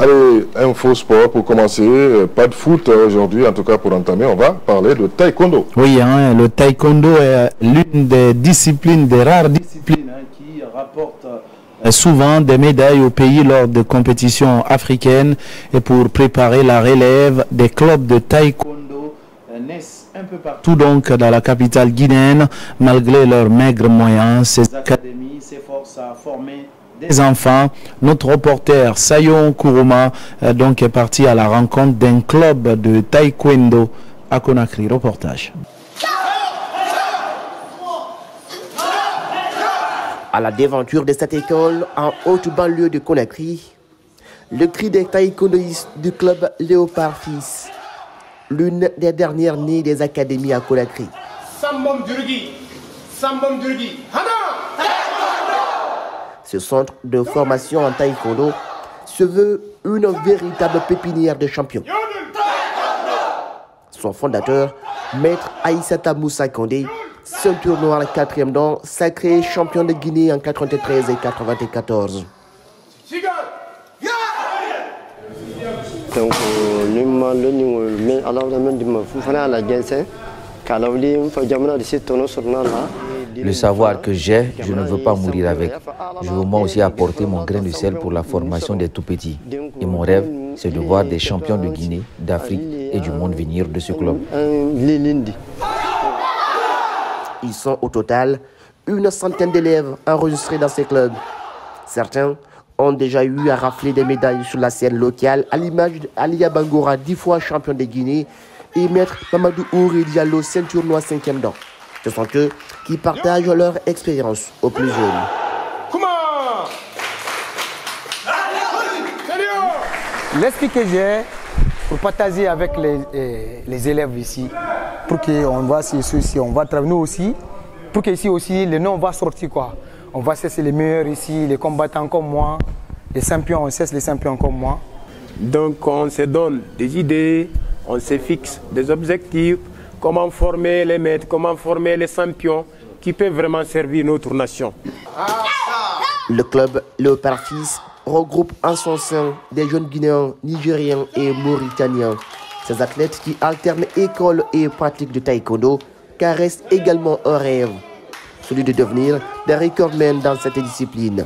Allez, info sport pour commencer. Pas de foot aujourd'hui, en tout cas pour entamer, on va parler de taekwondo. Oui, hein, le taekwondo est l'une des disciplines, des rares disciplines qui rapporte souvent des médailles au pays lors de compétitions africaines. Et pour préparer la relève, des clubs de taekwondo naissent un peu partout donc dans la capitale guinéenne. Malgré leurs maigres moyens, ces académies s'efforcent à former des enfants. Notre reporter Sayon Kourouma donc est parti à la rencontre d'un club de taekwondo à Conakry. Reportage. À la déventure de cette école en haute banlieue de Conakry, le cri des taekwondoïstes du club Léopard Fils, l'une des dernières nées des académies à Conakry. Ce centre de formation en taekwondo se veut une véritable pépinière de champions. Son fondateur, Maître Aïssata Moussa Kandé, ceinture noire 4e dan, sacré champion de Guinée en 93 et 94. Le savoir que j'ai, je ne veux pas mourir avec. Je veux moi aussi apporter mon grain de sel pour la formation des tout-petits. Et mon rêve, c'est de voir des champions de Guinée, d'Afrique et du monde venir de ce club. Ils sont au total une centaine d'élèves enregistrés dans ces clubs. Certains ont déjà eu à rafler des médailles sur la scène locale, à l'image d'Alia Bangora, 10 fois champion de Guinée, et Maître Mamadou Ouri Diallo, ceinture noire 5e dan. Ce sont eux qui partagent leur expérience aux plus jeunes. L'esprit que j'ai pour partager avec les élèves ici, pour qu'on voit si on va travailler nous aussi, pour qu'ici aussi le nom va sortir quoi. On va cesser les meilleurs ici, les combattants comme moi, les champions, on cesse les champions comme moi. Donc on se donne des idées, on se fixe des objectifs, comment former les maîtres, comment former les champions qui peuvent vraiment servir notre nation. Le club Léopard Fils regroupe en son sein des jeunes Guinéens, Nigériens et Mauritaniens. Ces athlètes qui alternent école et pratique de taekwondo caressent également un rêve, celui de devenir des recordmen dans cette discipline.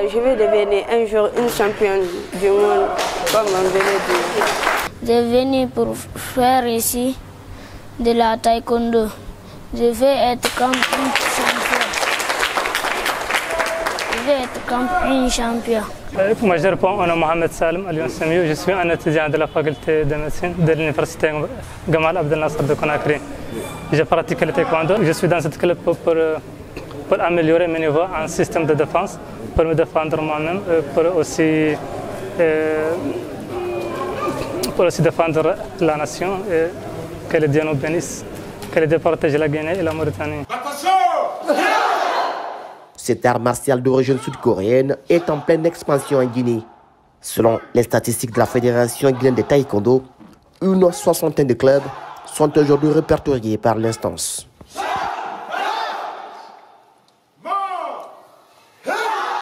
Je vais devenir un jour une championne du monde, comme on venait de dire. Je suis venu pour faire ici de la taekwondo. Je vais être comme une championne. Je vais être comme une championne. Moi je réponds, on est Mohamed Salim Alion Samiou. Je suis un étudiant de la faculté de médecine de l'université Gamal Abdel Nasser de Conakry. Je pratique le taekwondo. Je suis dans cette club pour améliorer mes niveaux en système de défense, pour me défendre moi-même, pour aussi défendre la nation et que le Dieu nous bénisse, que le Dieu protège la Guinée et la Mauritanie. Cet art martial d'origine sud-coréenne est en pleine expansion en Guinée. Selon les statistiques de la Fédération guinéenne de taekwondo, une soixantaine de clubs sont aujourd'hui répertoriés par l'instance.